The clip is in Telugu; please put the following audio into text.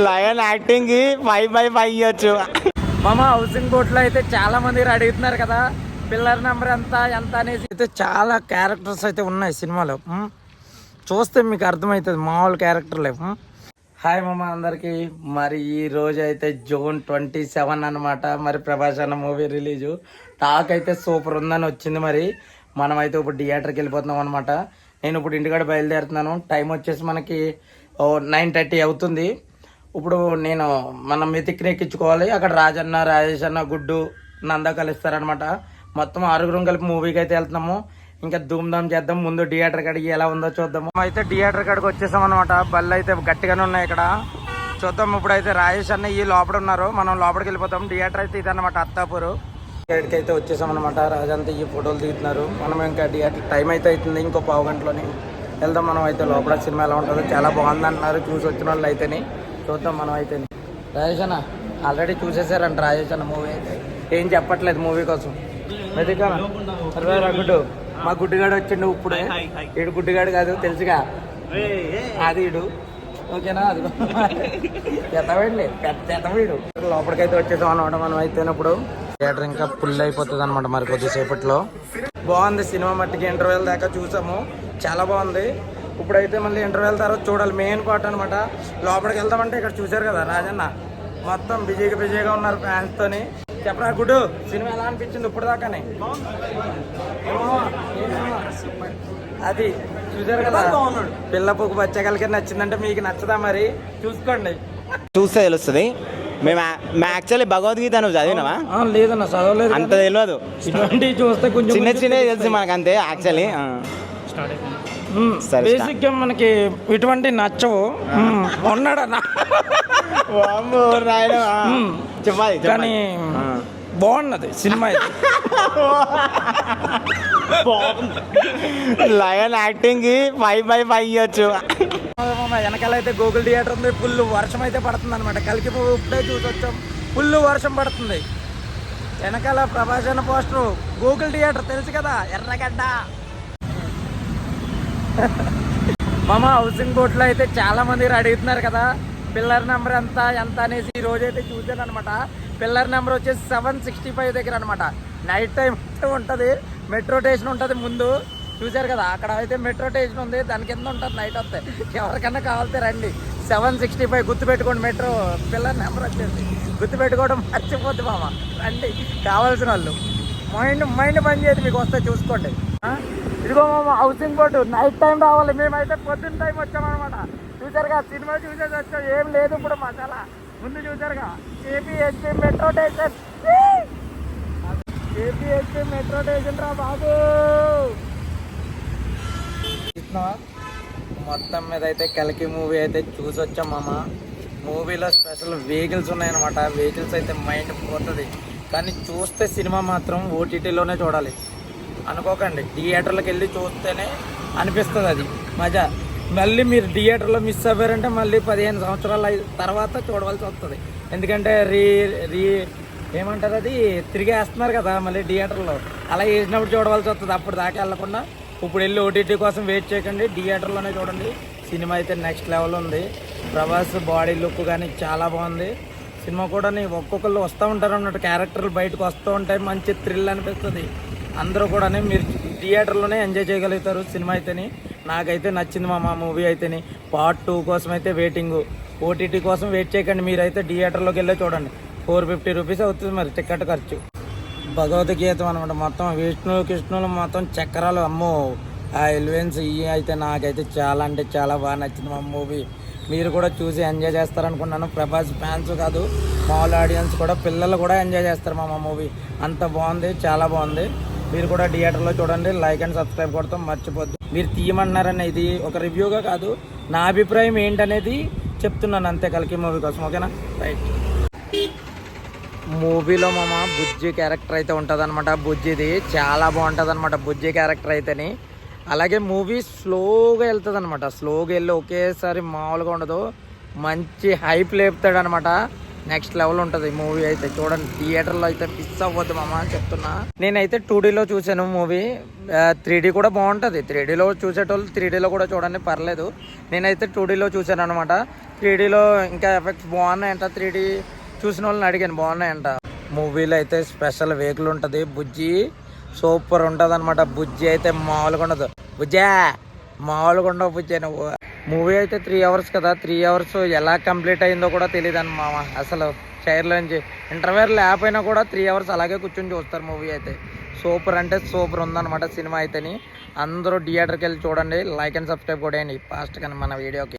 లయన్ యాక్టింగ్ కి 5/5 ఇవ్వచ్చు. మామ హౌసింగ్ బోట్ లో అయితే చాలా మంది అడుగుతున్నారు కదా పిల్లర్ నెంబర్ ఎంత అనేసి. అయితే చాలా క్యారెక్టర్స్ అయితే ఉన్నాయి సినిమాలో. చూస్తే మీకు అర్థమవుతుంది, మామూలు క్యారెక్టర్ లేవు. హాయ్ మామ అందరికి. మరి ఈ రోజు అయితే June 27 అనమాట. మరి ప్రభాస్ అన్న మూవీ రిలీజు. టాక్ అయితే సూపర్ ఉందని వచ్చింది. మరి మనం అయితే ఇప్పుడు థియేటర్కి వెళ్ళిపోతున్నాం అనమాట. నేను ఇప్పుడు ఇంటికాడ బయలుదేరుతున్నాను. టైం వచ్చేసి మనకి 9:30 అవుతుంది. ఇప్పుడు నేను మన మితిక్ని ఎక్కించుకోవాలి. అక్కడ రాజన్న, రాజేష్ అన్న, గుడ్డు, నందా కలుస్తారనమాట. మొత్తం 6 కలిపి మూవీకి అయితే వెళ్తున్నాము. ఇంకా ధూమ్ధామ్ చేద్దాం. ముందు థియేటర్ కాడికి ఎలా ఉందో చూద్దాము. అయితే థియేటర్ కాడికి వచ్చేసాం అనమాట. బళ్ళు అయితే గట్టిగానే ఉన్నాయి ఇక్కడ. చూద్దాం. ఇప్పుడైతే రాజేష్ అన్న ఈ లోపల ఉన్నారు. మనం లోపలికి వెళ్ళిపోతాం. థియేటర్ అయితే ఇదన్నమాట, అత్తాపూరు. థియేటర్కి అయితే వచ్చేసాం అనమాట. రాజంతా ఈ ఫోటోలు తీస్తున్నారు. మనం ఇంకా థియేటర్ టైం అయితే అవుతుంది. ఇంకో పావు గంటలోని వెళ్దాం. మనం అయితే లోపల సినిమా ఎలా ఉంటుందో చాలా బాగుంది అంటున్నారు చూసి వచ్చిన వాళ్ళు అయితేనే. చూద్దాం మనం అయితే. రాజేష్ అన్న ఆల్రెడీ చూసేసారంట రాజేష్ అన్న మూవీ అయితే. ఏం చెప్పట్లేదు మూవీ కోసం. గుడ్డు మా గుడ్డుగాడు వచ్చిండు ఇప్పుడే. ఈడు గుడ్డుగాడు కాదు తెలుసుగా, అది ఈడు. ఓకేనా? అది ఎతవండి, పెద్ద ఎతవీడు. లోపలికైతే వచ్చేసాం అనమాట మనం అయితేనప్పుడు. థియేటర్ ఇంకా ఫుల్ అయిపోతుంది అనమాట మరి కొద్దిసేపట్లో. బాగుంది సినిమా మట్టికి. ఇంటర్వెల్ దాకా చూసాము, చాలా బాగుంది. ఇప్పుడైతే మళ్ళీ ఇంటర్వెల్ తర్వాత చూడాలి. మెయిన్ పార్ట్ అనమాట. లోపలికి వెళ్తామంటే ఇక్కడ చూసారు కదా రాజన్న మొత్తం బిజీగా ఉన్నారు ఫ్యాన్స్తోని. చెప్పరా గుడ్డు, సినిమా ఎలా అనిపించింది ఇప్పుడు దాకానే? అది చూసారు కదా, పిల్ల పువ్వు బచ్చగలకి నచ్చిందంటే మీకు నచ్చదా? మరి చూసుకోండి, చూస్తే తెలుస్తుంది. మేము యాక్చువల్లీ భగవద్గీత నువ్వు చదివినావా? లేదన్న చదవలేదు, అంత తెలియదు. ఇటువంటి చూస్తే కొంచెం చిన్న తెలుసు మనకు అంతే. యాక్చువల్లీ బేసిక్ గా మనకి ఇటువంటి నచ్చవు. ఉన్నాడన్నా చెప్పాలి కానీ బాగున్నది సినిమా అయితే. లయన్ యాక్టింగ్ కి 5/5 ఇవ్వచ్చు. వెనకాల అయితే గూగుల్ థియేటర్ ఉంది. ఫుల్ వర్షం అయితే పడుతుంది అనమాట. కలికి ఇప్పుడే చూసి వచ్చాం, ఫుల్ వర్షం పడుతుంది. వెనకాల ప్రభాస్ అన్న పోస్టర్. గూగుల్ థియేటర్ తెలుసు కదా, ఎర్రగడ్డ. మామ హౌసింగ్ బోట్ లో అయితే చాలా మంది అడుగుతున్నారు కదా పిల్లర్ నెంబర్ ఎంత అనేసి. ఈ రోజు అయితే చూసాను అనమాట. పిల్లర్ నెంబర్ వచ్చేసి 765 దగ్గర అనమాట. నైట్ టైం ఉంటుంది, మెట్రో స్టేషన్ ఉంటుంది ముందు. చూసారు కదా, అక్కడ అయితే మెట్రో స్టేషన్ ఉంది, దాని కింద ఉంటుంది నైట్ వస్తే. ఎవరికన్నా కావాలితే రండి. 765 గుర్తుపెట్టుకోండి. మెట్రో పిల్లర్ నెంబర్ వచ్చేసి గుర్తుపెట్టుకోవడం మర్చిపోద్ది మామ. రండి కావాల్సిన వాళ్ళు. మైండ్ పని చేయదు మీకు వస్తే చూసుకోండి. ఇదిగో మామ హౌసింగ్ బోర్డు. నైట్ టైం రావాలి. మేమైతే పొద్దున్న టైం వచ్చామన్నమాట. చూసారుగా, సినిమా చూసేసి వచ్చాం. ఏం లేదు ఇప్పుడు మసాలా. ముందు చూసారుగా KPHP metro station. KPHP metro station రా బాబు. మొత్తం మీద అయితే కలికి మూవీ అయితే చూసి వచ్చాం మామ. మూవీలో స్పెషల్ వెహికల్స్ ఉన్నాయన్నమాట. వెహికల్స్ అయితే మైండ్ పోతుంది. కానీ చూస్తే సినిమా మాత్రం OTTలోనే చూడాలి అనుకోకండి. థియేటర్లకు వెళ్ళి చూస్తేనే అనిపిస్తుంది అది మజా. మళ్ళీ మీరు థియేటర్లో మిస్ అవ్వారంటే మళ్ళీ 15 సంవత్సరాల తర్వాత చూడవలసి వస్తుంది. ఎందుకంటే ఏమంటారు అది తిరిగేస్తున్నారు కదా మళ్ళీ థియేటర్లో. అలా వేసినప్పుడు చూడవలసి వస్తుంది. అప్పుడు దాకా వెళ్ళకుండా ఇప్పుడు వెళ్ళి OTT కోసం వెయిట్ చేయకండి, థియేటర్లోనే చూడండి. సినిమా అయితే నెక్స్ట్ లెవెల్ ఉంది. ప్రభాస్ బాడీ లుక్ కానీ చాలా బాగుంది. సినిమా కూడా ఒక్కొక్కళ్ళు వస్తూ ఉంటారు అన్నట్టు, క్యారెక్టర్లు బయటకు వస్తూ ఉంటాయి. మంచి థ్రిల్ అనిపిస్తుంది. అందరూ కూడా మీరు థియేటర్లోనే ఎంజాయ్ చేయగలుగుతారు సినిమా అయితేని. నాకైతే నచ్చింది మా మూవీ అయితేని. పార్ట్ 2 కోసం అయితే వెయిటింగ్. OTT కోసం వెయిట్ చేయకండి, మీరైతే థియేటర్లోకి వెళ్ళి చూడండి. 450 రూపీస్ అవుతుంది మరి టికెట్ ఖర్చు. భగవద్గీత అనమాట. మొత్తం కృష్ణులు మొత్తం చక్రాలు. అమ్మో ఆ ఎలివెన్స్ ఇవి అయితే నాకైతే చాలా అంటే చాలా బాగా నచ్చింది మా మూవీ. మీరు కూడా చూసి ఎంజాయ్ చేస్తారనుకున్నాను. ప్రభాస్ ఫ్యాన్స్ కాదు, మామూలు ఆడియన్స్ కూడా, పిల్లలు కూడా ఎంజాయ్ చేస్తారు మా మూవీ. అంత బాగుంది, చాలా బాగుంది. మీరు కూడా థియేటర్లో చూడండి. లైక్ అండ్ సబ్స్క్రైబ్ కొడతాం మర్చిపోద్దు. మీరు తీయమన్నారని ఇది ఒక రివ్యూగా కాదు, నా అభిప్రాయం ఏంటనేది చెప్తున్నాను అంతే కలికి మూవీ కోసం. ఓకేనా? రైట్. మూవీలో బుజ్జి క్యారెక్టర్ అయితే ఉంటుంది అనమాట. బుజ్జిది చాలా బాగుంటుంది అనమాట, బుజ్జి క్యారెక్టర్ అయితేని. అలాగే మూవీ స్లోగా వెళ్తుంది అనమాట. స్లోగా వెళ్ళి ఒకేసారి మామూలుగా ఉండదు, మంచి హైప్ లేపుతాడు అనమాట. నెక్స్ట్ లెవెల్ ఉంటుంది మూవీ అయితే. చూడండి థియేటర్లో అయితే మిస్ అవ్వద్దు మామ అని చెప్తున్నా. నేనైతే 2Dలో చూసాను మూవీ. 3D కూడా బాగుంటుంది. 3Dలో చూసేటోళ్ళు 3Dలో కూడా చూడండి, పర్లేదు. నేనైతే 2Dలో చూసాను అనమాట. 3Dలో ఇంకా ఎఫెక్ట్స్ బాగున్నాయంట. 3D చూసిన వాళ్ళని అడిగాను, బాగున్నాయంట. మూవీలో అయితే స్పెషల్ వెహికల్ ఉంటుంది. బుజ్జి సూపర్ ఉంటుంది అనమాట. బుజ్జి అయితే మామూలుగా ఉండదు. బుజ్జా మామూలుగా ఉండవు బుజ్జి నువ్వు. మూవీ అయితే 3 అవర్స్ కదా, 3 అవర్స్ ఎలా కంప్లీట్ అయిందో కూడా తెలియదు అని మామ. అసలు చైర్లోంచి ఇంటర్వ్యూర్ లేకపోయినా కూడా 3 అవర్స్ అలాగే కూర్చొని చూస్తారు మూవీ అయితే. సూపర్ అంటే సూపర్ ఉందన్నమాట సినిమా అయితేని. అందరూ థియేటర్కి వెళ్ళి చూడండి. లైక్ అండ్ సబ్స్క్రైబ్ కూడా అండి ఫాస్ట్ కానీ మన వీడియోకి.